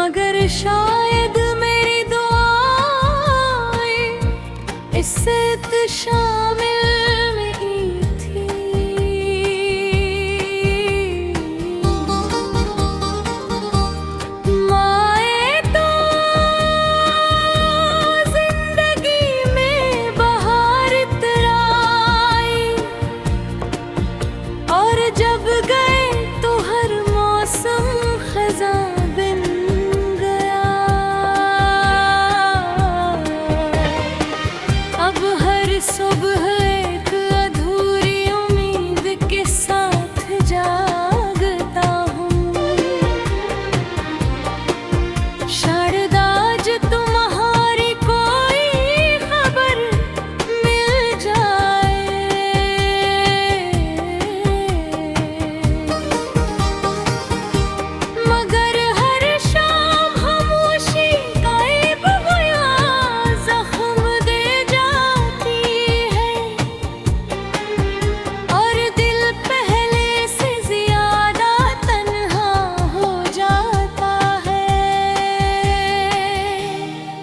मगर शायद मेरी दुआएं इज्जत शामिल नहीं थी। माए तो जिंदगी में बाहर इतराई और जब गए तो हर मौसम खज़ां बिन गया। अब हर सुबह एक अधूरी उम्मीद के साथ जागता हूँ। शायद आज तुम्हारी कोई खबर मिल जाए। मगर हर शाम खामोशी गायब हुआ जख्म दे जाती है और दिल पहले से ज्यादा तन्हा हो जाता है।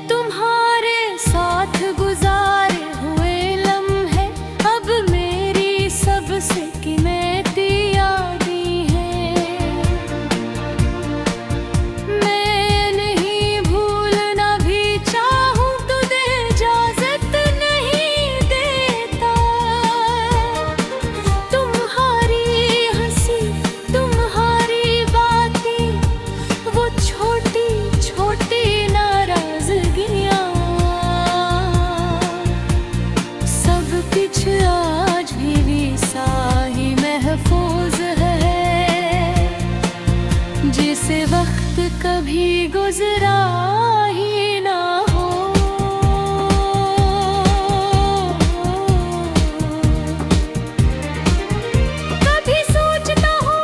तुम्हारे साथ गुजारे हुए लम्हे अब मेरी सबसे कीमती यादें हैं। मैं नहीं भूलना भी चाहूँ तो दे इजाजत नहीं देता। तुम्हारी हंसी तुम्हारी बातें वो छोटी छोटी नाराजगियाँ सब कुछ आज भी वैसा ही महफूज है जिसे वक्त कभी गुजरा ही ना हो। कभी सोचता हूँ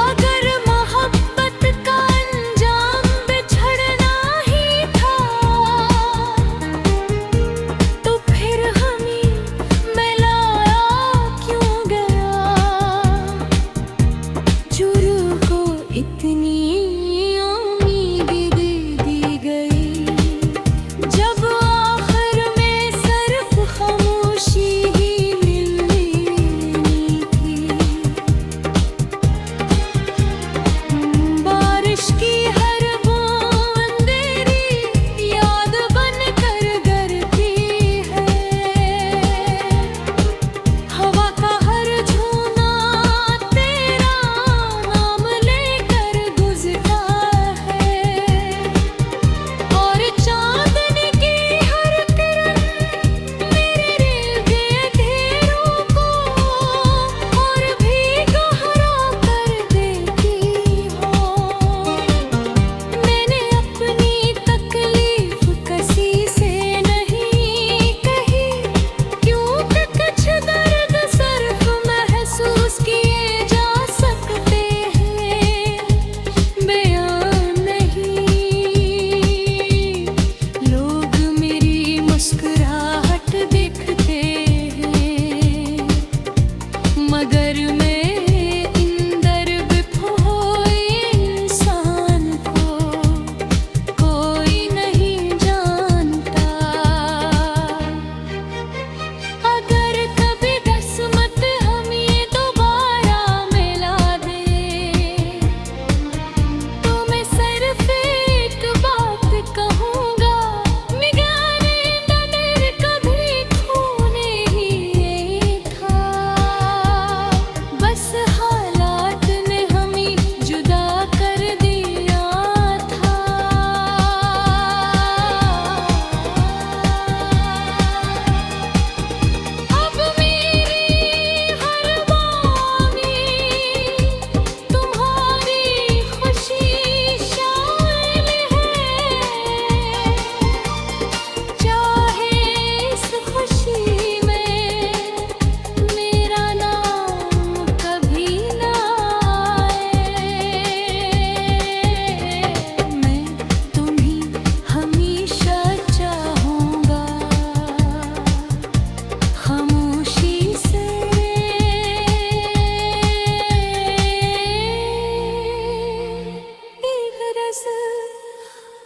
अगर मोहब्बत का अंजाम बिछड़ना ही था तो फिर हमें मिलाया क्यों गया।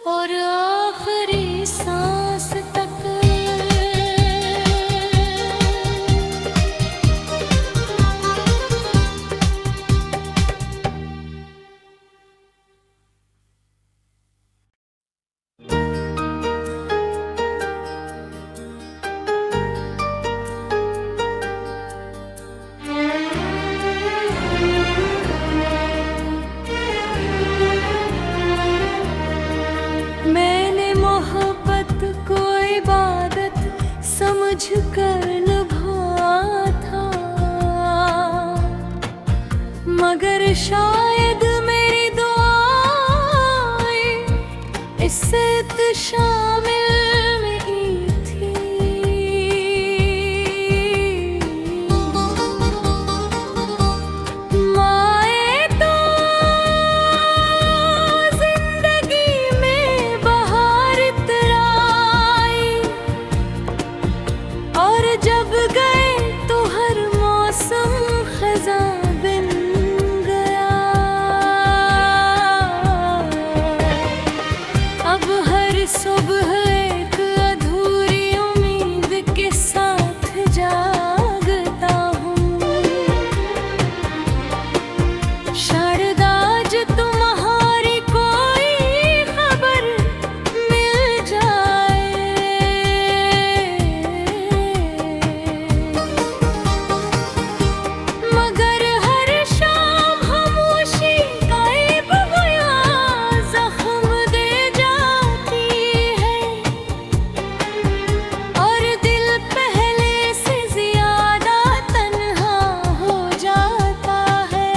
और आखिरी सांस तक। मैंने मोहब्बत को इबादत समझ कर निभाया था, मगर शायद मेरी दुआएं इससे शामिल नहीं थी। माए तो जिंदगी में बहार इतराई, और जब गए तो हर मौसम खज़ां बिन गया। अब हर सुबह एक अधूरी उम्मीद के साथ जागता हूँ। शायद आज तुम्हारी कोई खबर मिल जाए, मगर हर शाम खामोशी गायब हुआ जख्म दे जाती है, और दिल पहले से ज्यादा तन्हा हो जाता है।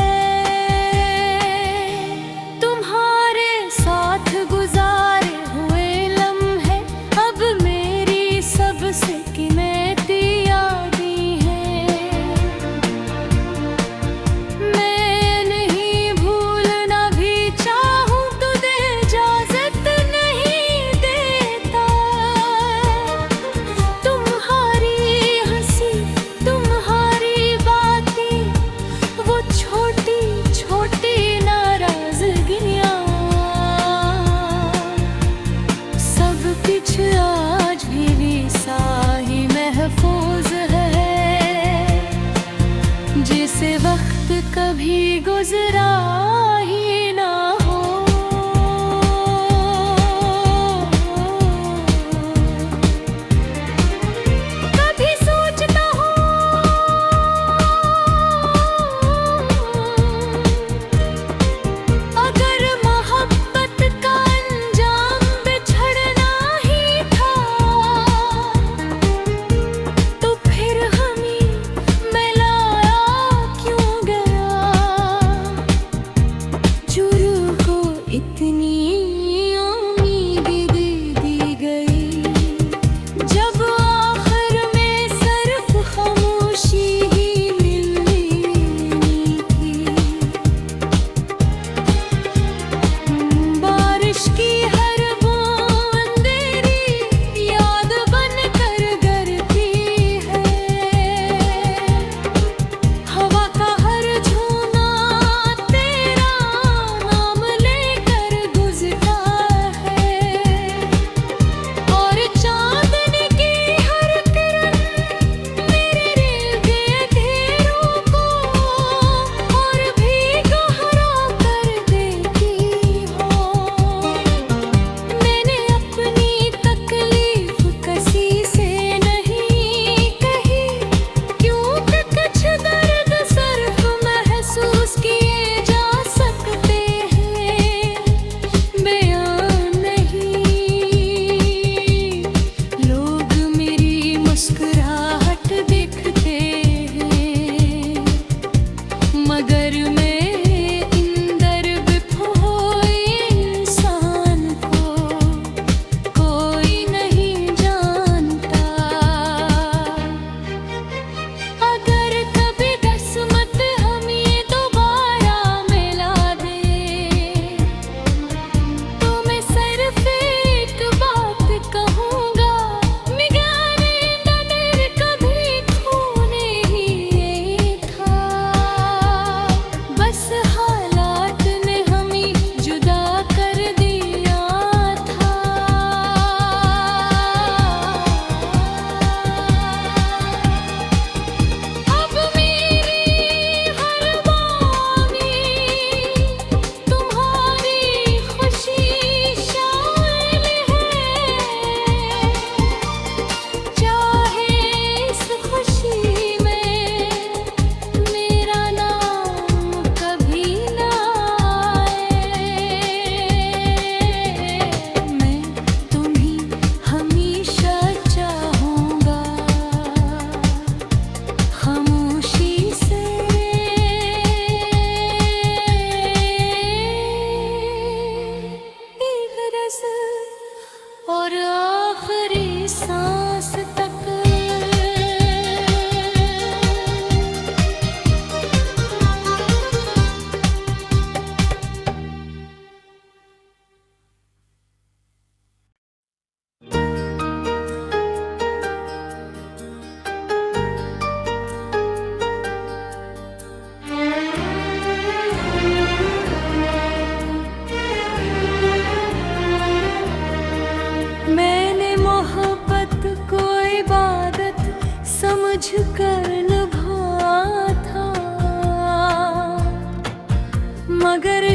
तुम्हारे साथ गुजारे हुए लम्हे अब मेरी सबसे कीमती यादें हैं। मैं नहीं भूलना भी चाहूँ तो दे इजाजत नहीं देता। तुम्हारी हंसी, तुम्हारी बातें, वो छोटी छोटी नाराजगियाँ, सब कुछ आज भी वैसा ही महफूज है, जिसे वक्त कभी गुजरा ही ना हो। कभी सोचता हूँ अगर मोहब्बत का अंजाम बिछड़ना ही था, तो फिर हमें मिलाया क्यों गया।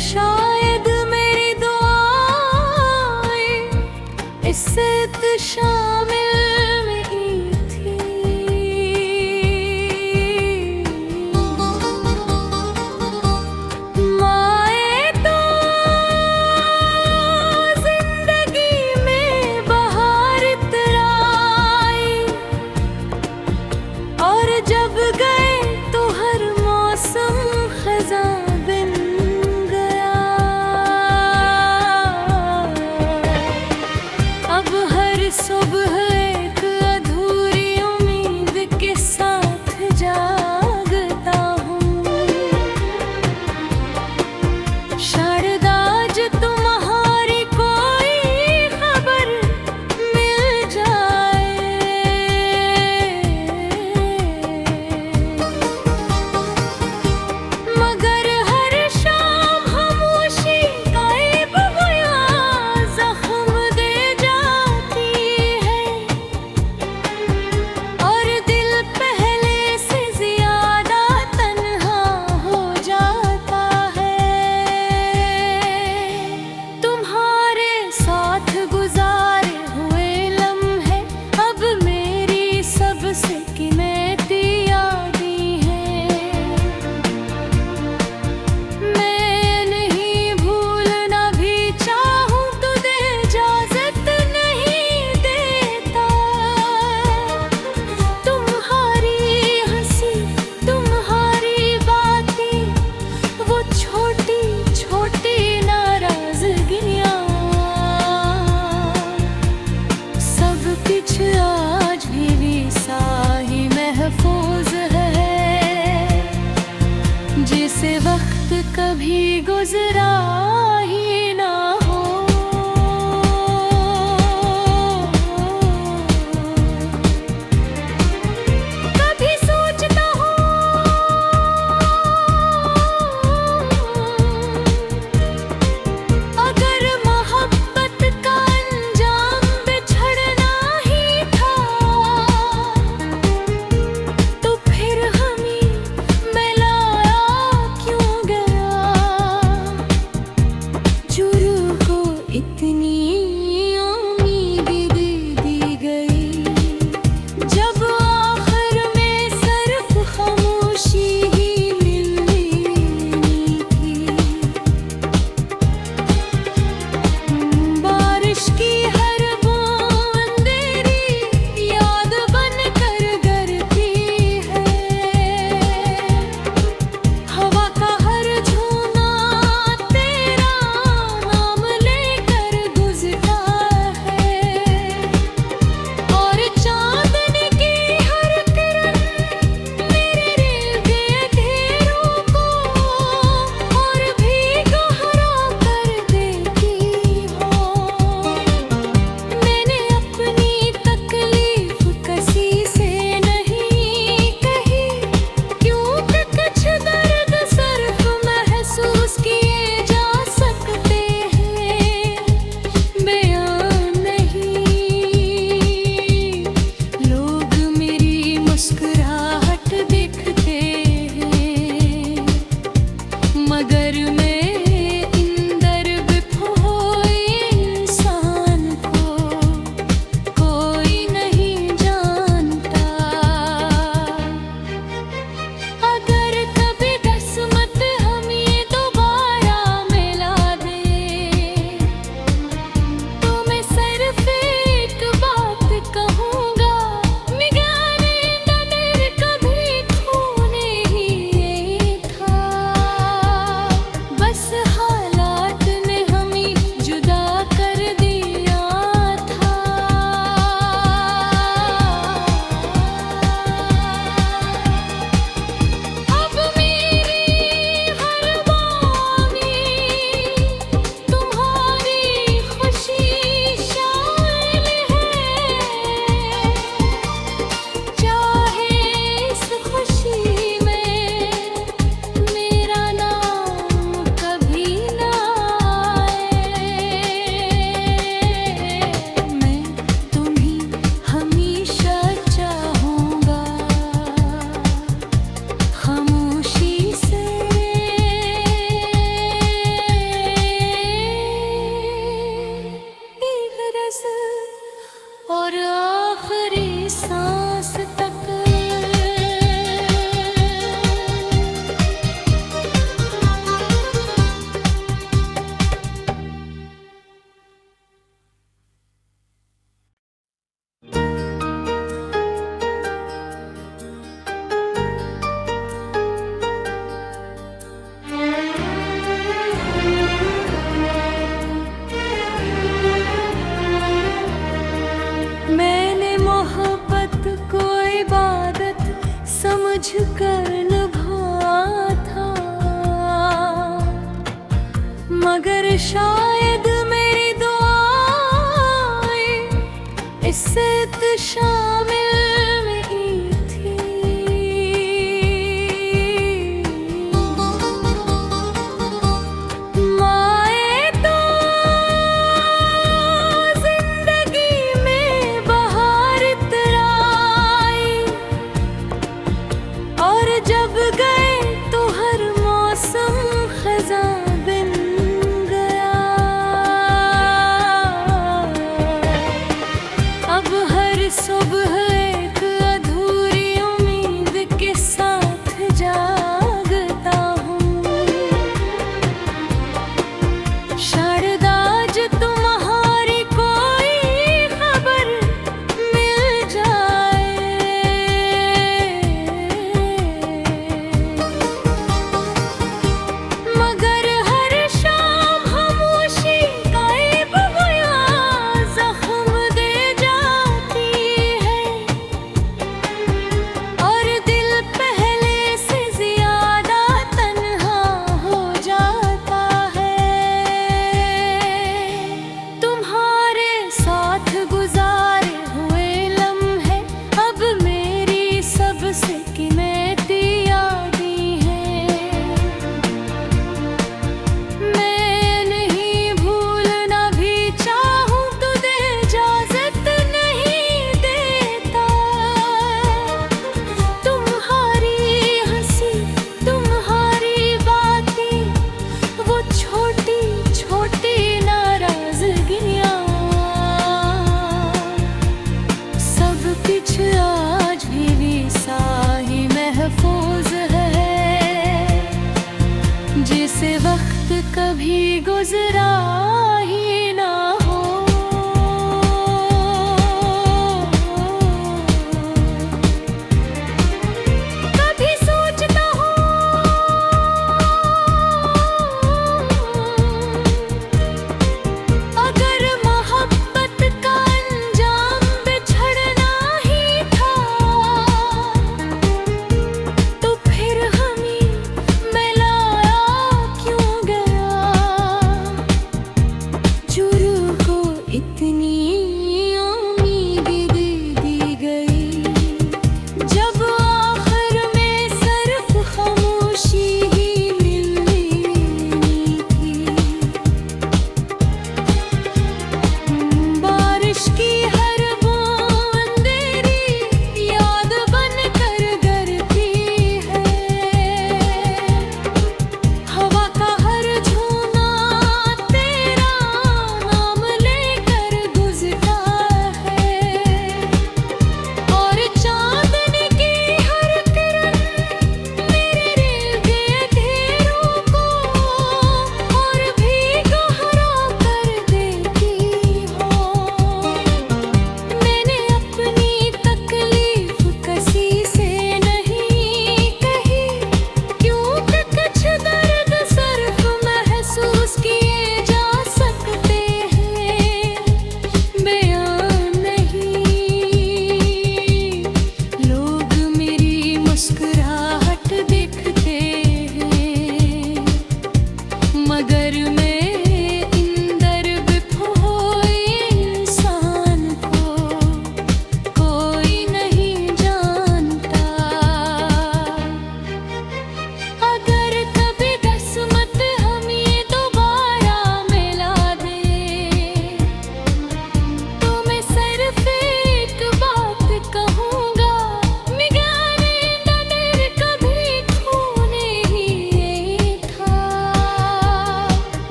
शायद मेरी दुआएं इससे शामिल नहीं थी। माए तो जिंदगी में बहार इतराई, और जब गए तो हर मौसम खज़ां बिन गया। अब हर सुबह एक अधूरी उम्मीद के साथ जागता हूँ। शायद आज तुम्हारी कोई खबर मिल जाए। मगर हर शाम खामोशी गायब हुआ जख्म दे जाती है, और दिल पहले से ज्यादा तन्हा हो जाता है। तुम्हारे साथ गुजारे हुए लम्हे अब मेरी सबसे कीमती यादें हैं। मैं नहीं भूलना भी चाहूँ तो दे इजाज़त नहीं देता। तुम्हारी हंसी, तुम्हारी बातें, वो छोटी छोटी नाराज़गियाँ, सब कुछ आज भी वैसा ही महफूज है जिसे वक्त कभी गुजरा ही ना हो। कभी सोचता हूँ अगर मोहब्बत का अंजाम बिछड़ना ही था तो फिर हमें मिलाया क्यों गया। जुरू को इतनी उम्मीद दे दी गई, जब आखिर में सिर्फ खामोशी ही मिलनी थी। बारिश की हर बूंद तेरी याद बन कर गिरती है। हवा का हर झोंका तेरा नाम लेकर शायद मेरी दुआएं इससे शामिल नहीं थी। माए तो जिंदगी में बहार इतराई, और जब गए तो हर मौसम खज़ां बिन गया। अब हर सुबह एक अधूरी उम्मीद के साथ जागता हूँ। शायद आज तुम्हारी कोई खबर मिल जाए। मगर हर शाम खामोशी का एक बयां जख्म दे जाती है, और दिल पहले से ज्यादा तन्हा हो जाता है। तुम्हारे साथ गुजारे हुए लम्हे अब मेरी सबसे कीमती यादें हैं। मैं नहीं भूलना भी चाहूं तो दे इजाजत नहीं देता। तुम्हारी हंसी, तुम्हारी बातें, वो छोटी छोटी नाराजगियां, सब कुछ आज भी वैसा ही महफूज है जिसे वक्त कभी गुजरा ही ना हो। कभी सोचता हूँ अगर मोहब्बत का अंजाम बिछड़ना ही था, तो फिर हमें मिलाया क्यों गया। जुरू को इतनी उम्मीद दे दी गई, जब आखिर में सिर्फ खामोशी ही मिलनी थी। बारिश की हर बूंद तेरी याद बन कर गिरती है। हवा का हर झोंका तेरा नाम लेकर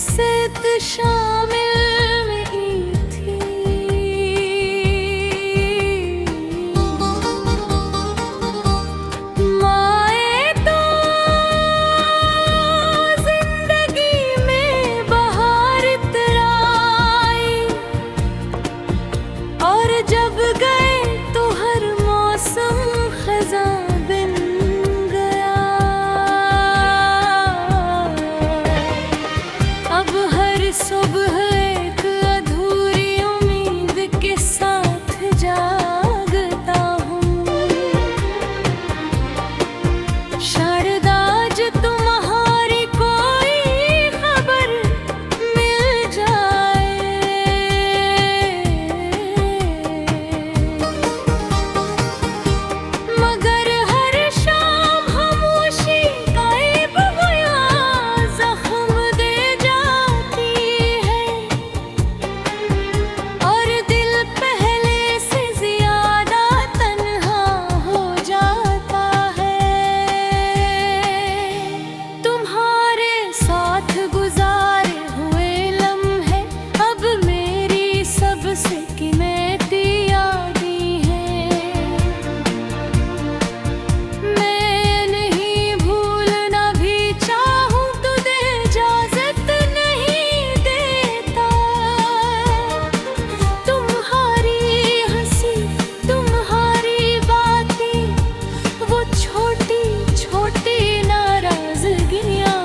सित शामिल नहीं थी। माए तो जिंदगी में बहार इतराई, और जब गए तो हर मौसम खज़ां बिन गया। अब हर सुबह एक अधूरी उम्मीद के साथ जागता हूँ। शायद आज तुम्हारी कोई खबर मिल जाए। मगर हर शाम खामोशी गायब हुआ जख्म दे जाती है, और दिल पहले से ज्यादा तन्हा हो जाता है। तुम्हारे साथ गुजारे हुए लम्हे अब मेरी सबसे कीमती यादें हैं। मैं नहीं भूलना भी चाहूं तो दे इजाजत नहीं देता। तुम्हारी हंसी, तुम्हारी बातें, वो छोटी छोटी नाराजगियां,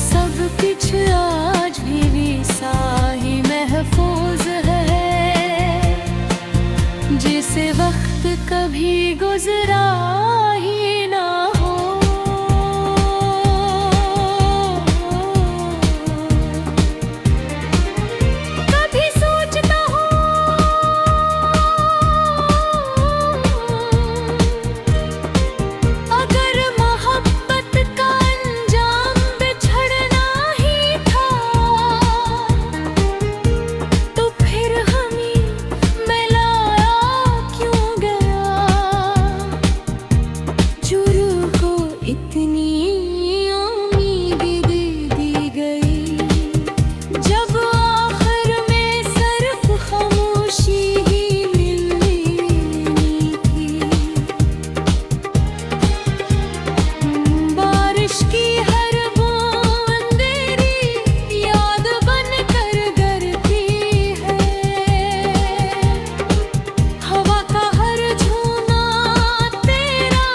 सब कुछ आज भी वैसा ही महफूज है, जिसे वक्त कभी गुजरा ही ना हो। कभी सोचता हूँ अगर मोहब्बत का अंजाम बिछड़ना ही था, तो फिर हमें मिलाया क्यों गया। जुरू को इतनी उम्मीद दे दी गई, जब आखिर में सिर्फ खामोशी ही मिलनी थी। बारिश की हर बूंद तेरी याद बन कर गिरती है, हवा का हर झोंका तेरा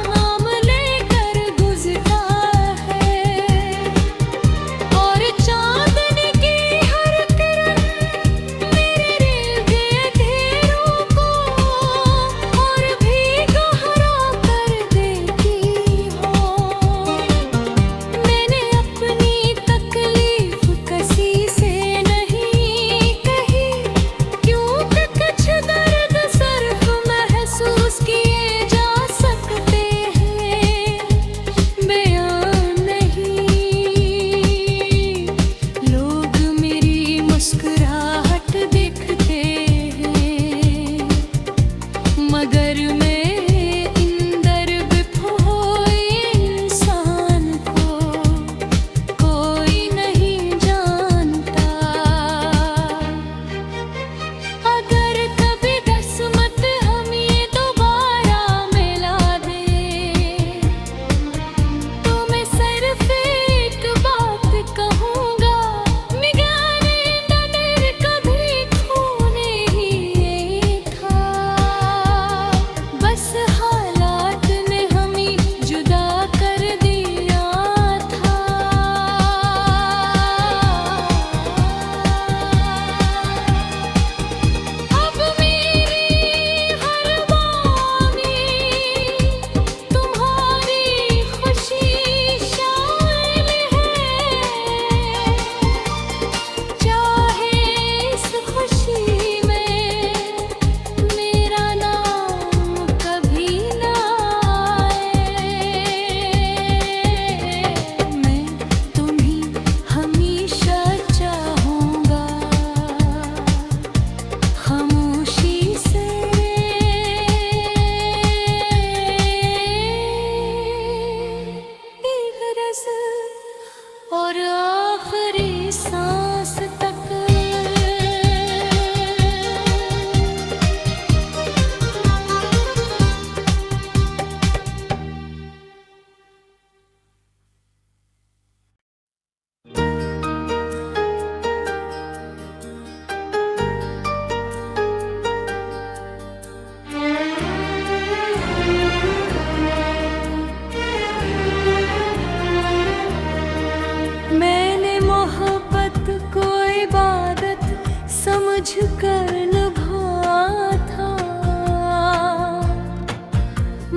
नाम लेकर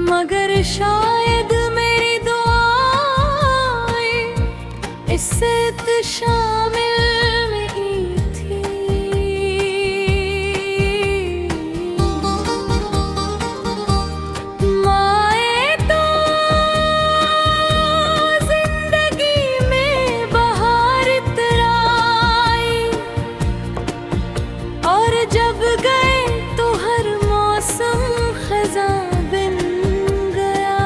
मगर शायद मेरी दुआएं इससे शामिल नहीं थी। माए तो जिंदगी में बहार इतराई, और जब गए तो हर मौसम खज़ां बिन गया।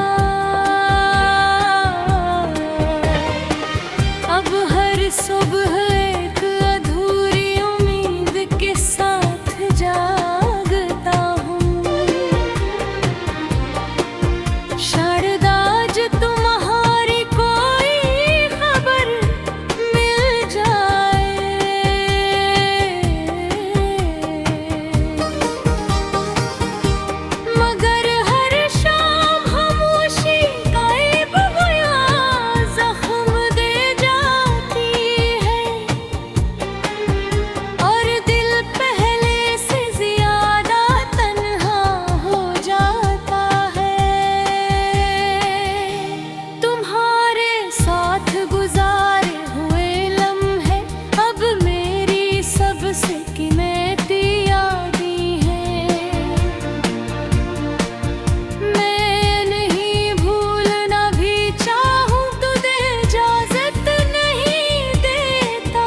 अब हर सुबह एक अधूरी उम्मीद के साथ जागता हूँ। शायद आज तुम्हारी कोई खबर मिल जाए। मगर हर शाम खामोशी गायब हुआ जख्म दे जाती है, और दिल पहले से ज्यादा तन्हा हो जाता है। तुम्हारे साथ गुजारे हुए लम्हे अब मेरी सबसे कीमती यादें हैं। मैं नहीं भूलना भी चाहूँ तो दे इजाजत नहीं देता।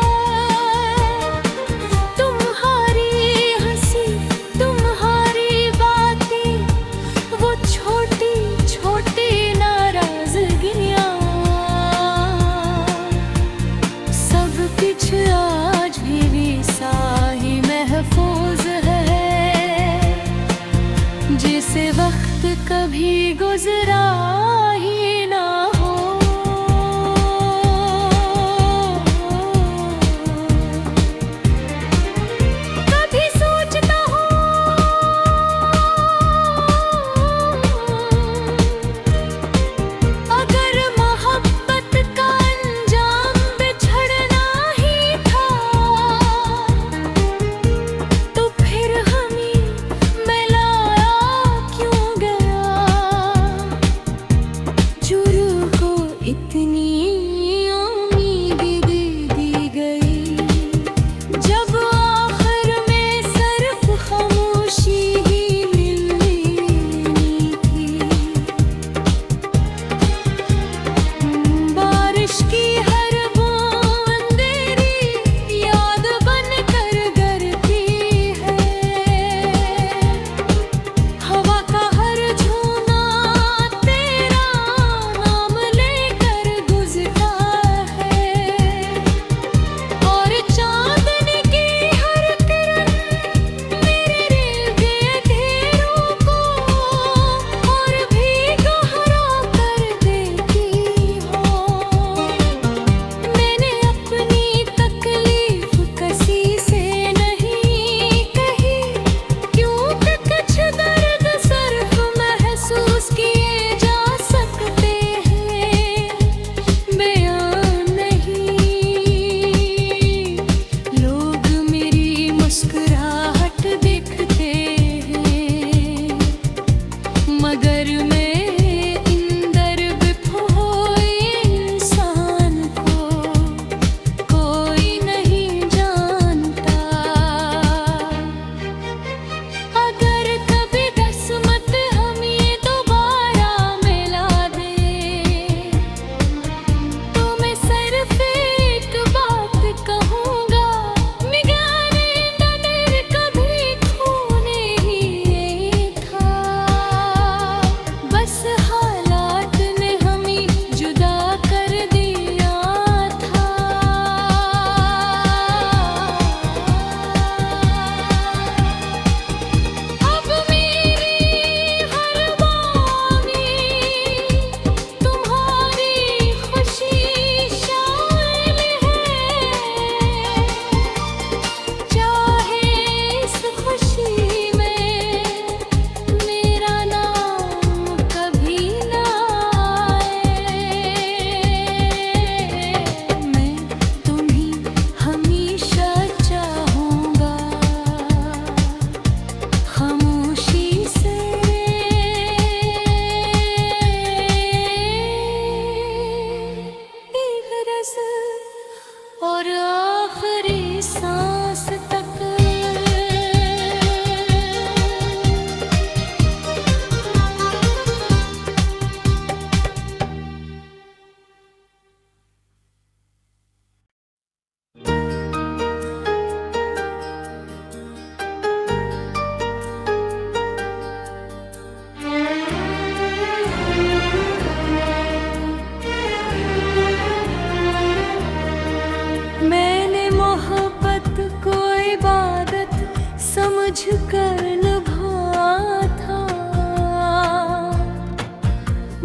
तुम्हारी हंसी, तुम्हारी बातें, वो छोटी छोटी नाराजगियाँ, सब कुछ आज भी वैसा ही महफूज है जिसे वक्त कभी गुजरा ही ना हो। कभी सोचता हूँ अगर मोहब्बत का अंजाम बिछड़ना ही था तो फिर हमें मिलाया क्यों गया।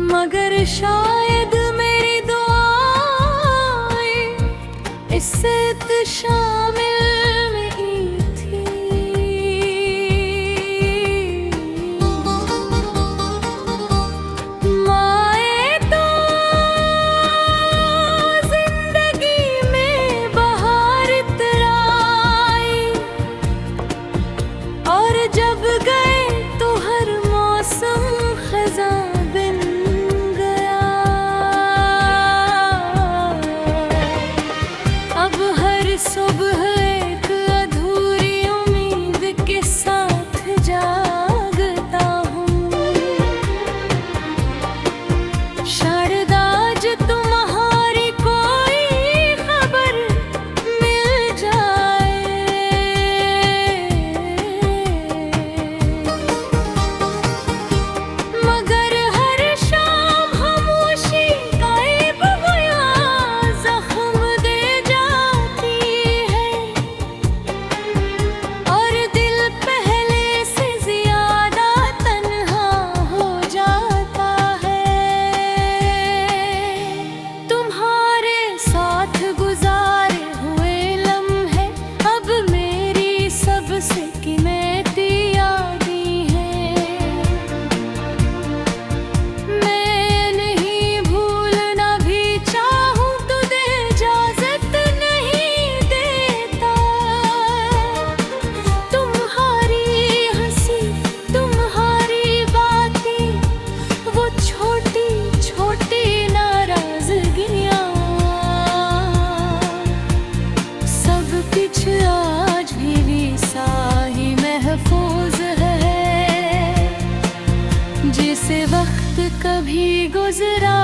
मगर शायद मेरी दुआएं इज्जत शामिल नहीं थी। माए तो जिंदगी में बहार इतराई, और जब गए तो हर मौसम खज़ां बिन गया। अब हर सुबह एक अधूरी उम्मीद के साथ जागता हूँ। शायद आज तुम्हारी कोई खबर मिल जाए। मगर हर शाम खामोशी गायब हुआ जख्म दे जाती है, और दिल पहले से ज्यादा तन्हा हो जाता है। तुम्हारे साथ गुजारे हुए लम्हे अब मेरी सबसे कीमती यादें हैं। मैं नहीं भूलना भी चाहूँ तो दे इजाजत नहीं देता। तुम्हारी हंसी, तुम्हारी बातें, वो छोटी छोटी नाराजगियाँ, सब कुछ आज भी वैसा ही महफूज है जैसे वक्त कभी गुजरा